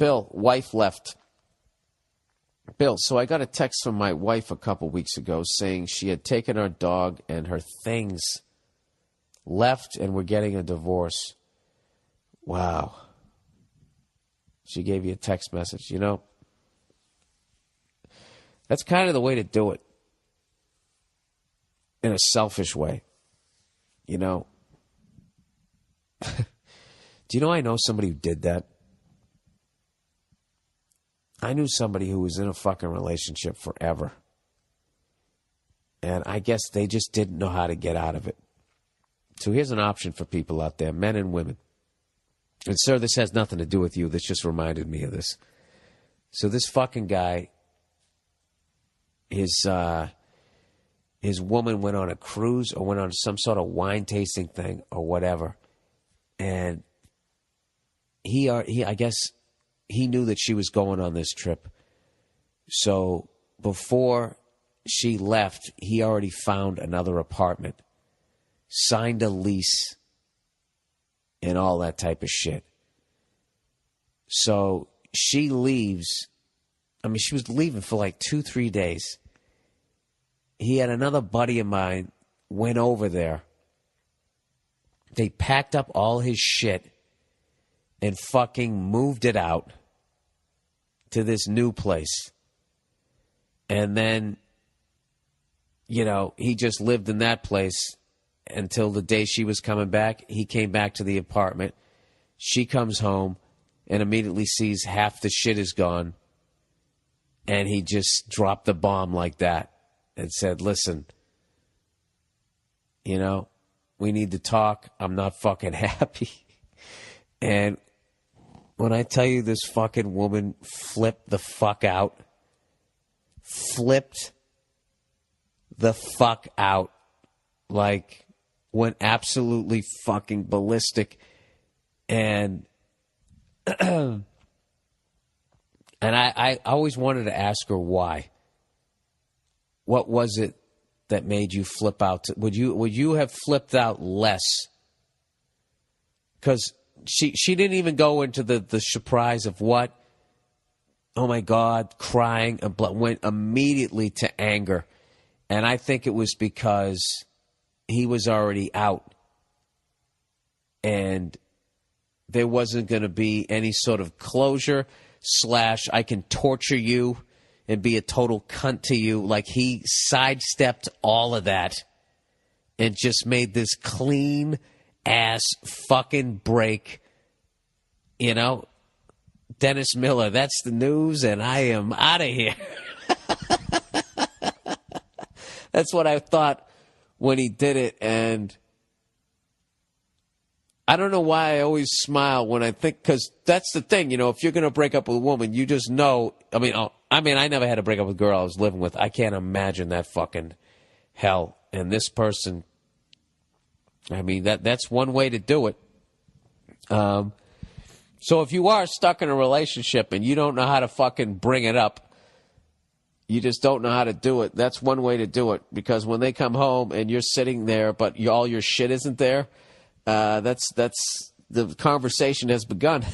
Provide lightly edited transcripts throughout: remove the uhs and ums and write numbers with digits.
Bill, wife left. Bill, so I got a text from my wife a couple weeks ago saying she had taken our dog and her things, left, and we're getting a divorce. Wow. She gave you a text message. You know, that's kind of the way to do it. In a selfish way. You know. Do you know I know somebody who did that? I knew somebody who was in a fucking relationship forever. And I guess they just didn't know how to get out of it. So here's an option for people out there, men and women. And sir, this has nothing to do with you. This just reminded me of this. So this fucking guy, his woman went on a cruise or went on some sort of wine tasting thing or whatever. And I guess he knew that she was going on this trip. So before she left, he already found another apartment, signed a lease, and all that type of shit. So she leaves. I mean, she was leaving for like 2-3 days. He had another buddy of mine went over there. They packed up all his shit and fucking moved it out to this new place. And then, you know, he just lived in that place until the day she was coming back. He came back to the apartment. She comes home and immediately sees half the shit is gone. And he just dropped the bomb like that and said, listen, you know, we need to talk. I'm not fucking happy. And when I tell you this fucking woman flipped the fuck out, like went absolutely fucking ballistic. And and I always wanted to ask her why. What was it that made you flip out? Would you have flipped out less? Because she didn't even go into the surprise of what? Oh my God, crying, and went immediately to anger. And I think it was because he was already out. And there wasn't going to be any sort of closure / I can torture you and be a total cunt to you. Like, he sidestepped all of that and just made this clean ass fucking break. You know, Dennis Miller, that's the news, and I am out of here. That's what I thought when he did it, and I don't know why I always smile when I think, because that's the thing, you know, if you're going to break up with a woman, you just know. I mean, I never had to break up with a girl I was living with. I can't imagine that fucking hell. And this person, I mean, that's one way to do it. So if you are stuck in a relationship and you don't know how to fucking bring it up, you just don't know how to do it, that's one way to do it. Because when they come home and you're sitting there, but all your shit isn't there, that's the conversation has begun.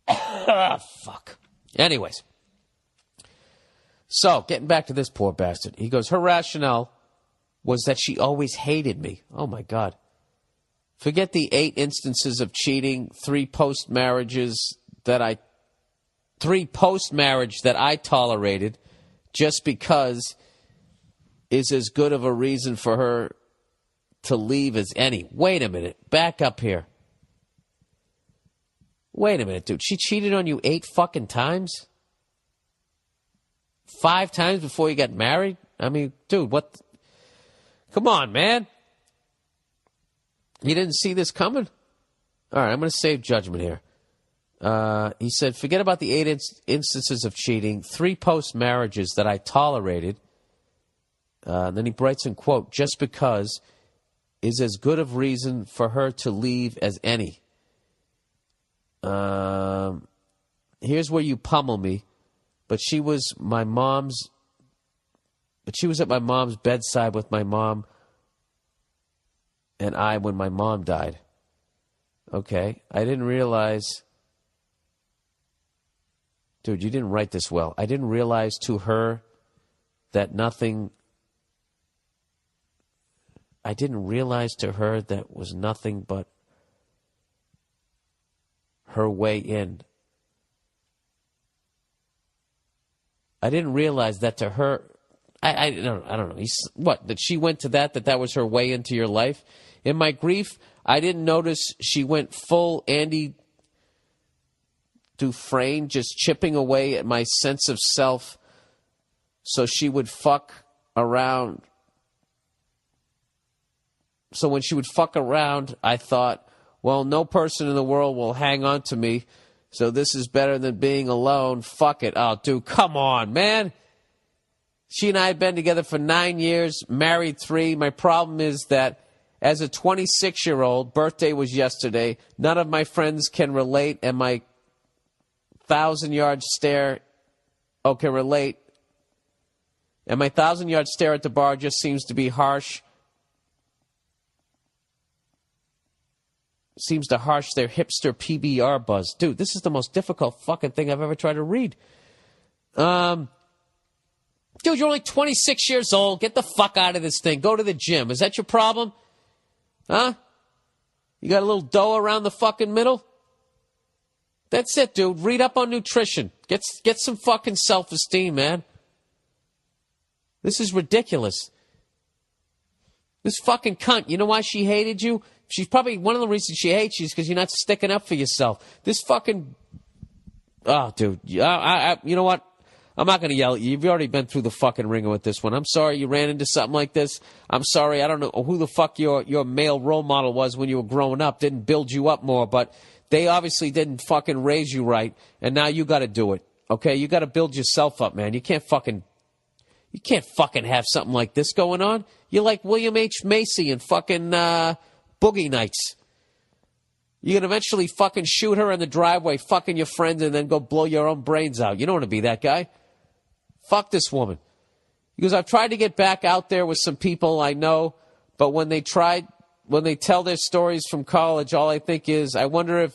Ah, fuck. Anyways. So, getting back to this poor bastard. He goes, her rationale was that she always hated me. Oh, my God. Forget the 8 instances of cheating, 3 post-marriage that I tolerated just because is as good of a reason for her to leave as any. Wait a minute. Back up here. Wait a minute, dude. She cheated on you 8 fucking times? 5 times before you got married? I mean, dude, what? Come on, man. You didn't see this coming? All right, I'm going to save judgment here. He said, forget about the 8 instances of cheating, 3 post-marriages that I tolerated. Then he writes in quote, just because is as good of reason for her to leave as any. Here's where you pummel me, but she was at my mom's bedside with my mom and I when my mom died. Okay, I didn't realize Dude, you didn't write this well. I didn't realize to her that nothing... I didn't realize to her that was nothing but her way in. I didn't realize that to her... I don't know. What, that she went to that was her way into your life? In my grief, I didn't notice she went full Andy Dufresne, just chipping away at my sense of self so she would fuck around. So when she would fuck around, I thought, well, no person in the world will hang on to me, so this is better than being alone. Fuck it. Oh, dude, come on, man. She and I had been together for 9 years, married 3. My problem is that as a 26-year-old, birthday was yesterday, none of my friends can relate, and my 1,000-yard stare, can relate. And my 1,000-yard stare at the bar just seems to be harsh. Seems to harsh their hipster PBR buzz. Dude, this is the most difficult fucking thing I've ever tried to read. Dude, you're only 26 years old. Get the fuck out of this thing. Go to the gym. Is that your problem? Huh? You got a little dough around the fucking middle? That's it, dude. Read up on nutrition. Get some fucking self-esteem, man. This is ridiculous. This fucking cunt, you know why she hated you? She's probably, one of the reasons she hates you is because you're not sticking up for yourself. This fucking... Oh, dude. You know what? I'm not going to yell at you. You've already been through the fucking ringer with this one. I'm sorry you ran into something like this. I'm sorry. I don't know who the fuck your male role model was when you were growing up. Didn't build you up more, but they obviously didn't fucking raise you right, and now you got to do it. Okay? You got to build yourself up, man. You can't fucking have something like this going on. You're like William H. Macy and fucking Boogie Nights. You can eventually fucking shoot her in the driveway, fucking your friends, and then go blow your own brains out. You don't want to be that guy. Fuck this woman. Because I've tried to get back out there with some people I know, but when they tell their stories from college, all I think is, I wonder if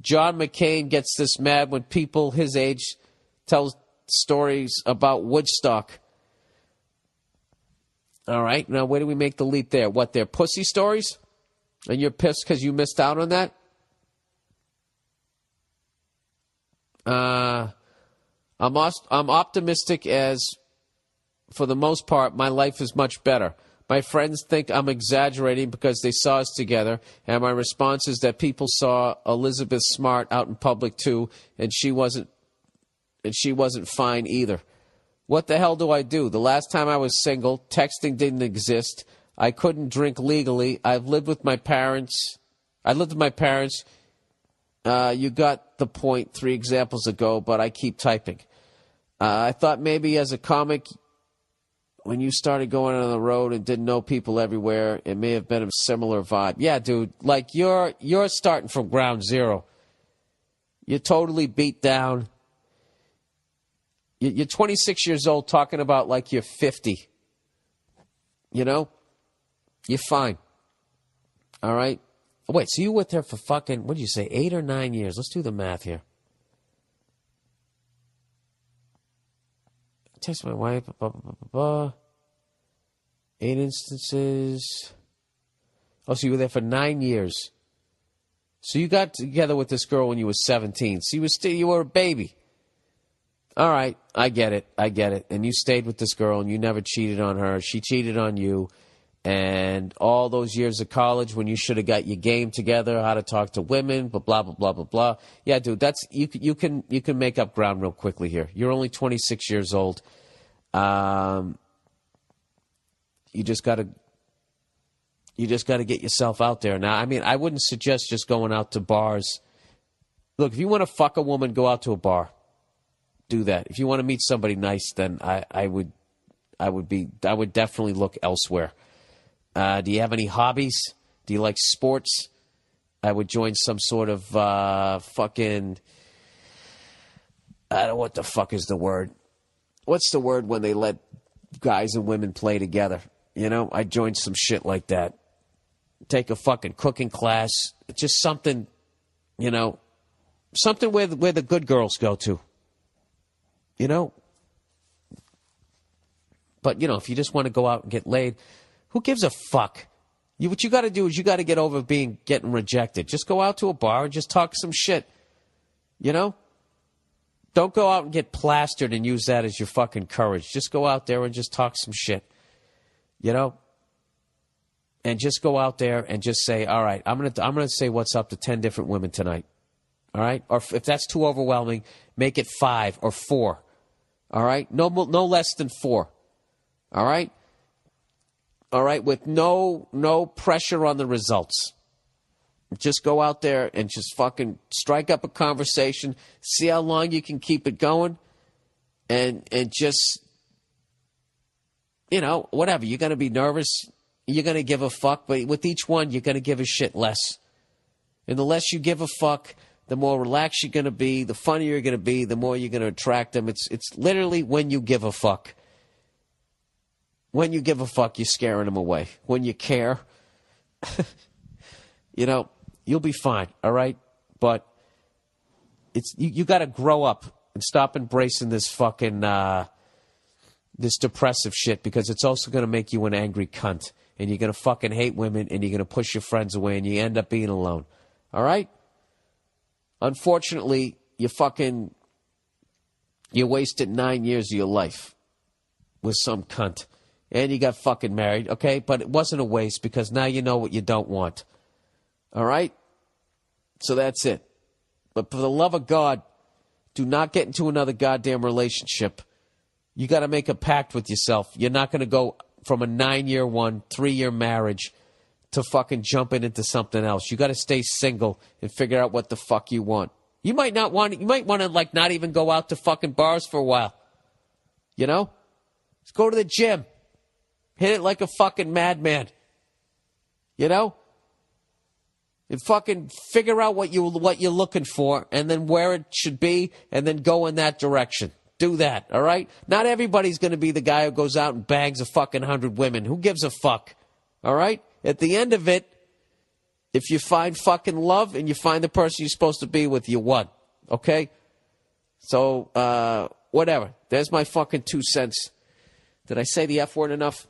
John McCain gets this mad when people his age tell stories about Woodstock. All right, now where do we make the leap there? What, they're pussy stories? And you're pissed because you missed out on that? I'm optimistic as, for the most part, my life is much better. My friends think I'm exaggerating because they saw us together, and my response is that people saw Elizabeth Smart out in public too, and she wasn't fine either. What the hell do I do? The last time I was single, texting didn't exist. I couldn't drink legally. I lived with my parents. You got the point 3 examples ago, but I keep typing. I thought maybe as a comic, when you started going on the road and didn't know people everywhere, it may have been a similar vibe. Yeah, dude, like you're starting from ground zero. You're totally beat down. You're 26 years old talking about like you're 50. You know? You're fine. All right? Wait, so you were there for fucking, what did you say, 8 or 9 years? Let's do the math here. Text my wife, 8 instances. Oh, so you were there for 9 years. So you got together with this girl when you were 17. So you were a baby. All right, I get it. And you stayed with this girl and you never cheated on her. She cheated on you. And all those years of college when you should have got your game together, how to talk to women, blah, blah, blah, blah, blah, blah. Yeah, dude, that's you can make up ground real quickly here. You're only 26 years old. You just got to get yourself out there. Now, I mean, I wouldn't suggest just going out to bars. Look, if you want to fuck a woman, go out to a bar. Do that. If you want to meet somebody nice, then I would definitely look elsewhere. Do you have any hobbies? Do you like sports? I would join some sort of fucking... I don't know what the fuck is the word. What's the word when they let guys and women play together? You know, I'd join some shit like that. Take a fucking cooking class. Just something, you know, something where the good girls go to. You know? But, you know, if you just want to go out and get laid, who gives a fuck? What you got to do is you got to get over getting rejected. Just go out to a bar and just talk some shit. You know? Don't go out and get plastered and use that as your fucking courage. Just go out there and just talk some shit. You know? And just go out there and just say, all right, I'm gonna say what's up to 10 different women tonight. All right? Or if that's too overwhelming, make it 5 or 4. All right? No less than 4. All right? All right? With no pressure on the results. Just go out there and just fucking strike up a conversation, see how long you can keep it going, and just, you know, whatever. You're going to be nervous. You're going to give a fuck. But with each one, you're going to give a shit less. And the less you give a fuck, the more relaxed you're going to be, the funnier you're going to be, the more you're going to attract them. It's literally when you give a fuck. When you give a fuck, you're scaring them away. When you care, you know, you'll be fine, all right? But it's you got to grow up and stop embracing this fucking this depressive shit, because it's also going to make you an angry cunt, and you're going to fucking hate women, and you're going to push your friends away, and you end up being alone, all right? Unfortunately, you wasted 9 years of your life with some cunt, and you got fucking married, okay? But it wasn't a waste, because now you know what you don't want, all right? So that's it. But for the love of God, do not get into another goddamn relationship. You got to make a pact with yourself. You're not going to go from a 9-year one, 3-year marriage to fucking jumping into something else. You got to stay single and figure out what the fuck you want. You might want to like not even go out to fucking bars for a while. You know? Just go to the gym. Hit it like a fucking madman. You know? And fucking figure out what you're looking for, and then where it should be, and then go in that direction. Do that, all right? Not everybody's going to be the guy who goes out and bangs a fucking 100 women. Who gives a fuck? All right? At the end of it, if you find fucking love and you find the person you're supposed to be with, you won. Okay? So, whatever. There's my fucking 2 cents. Did I say the F word enough?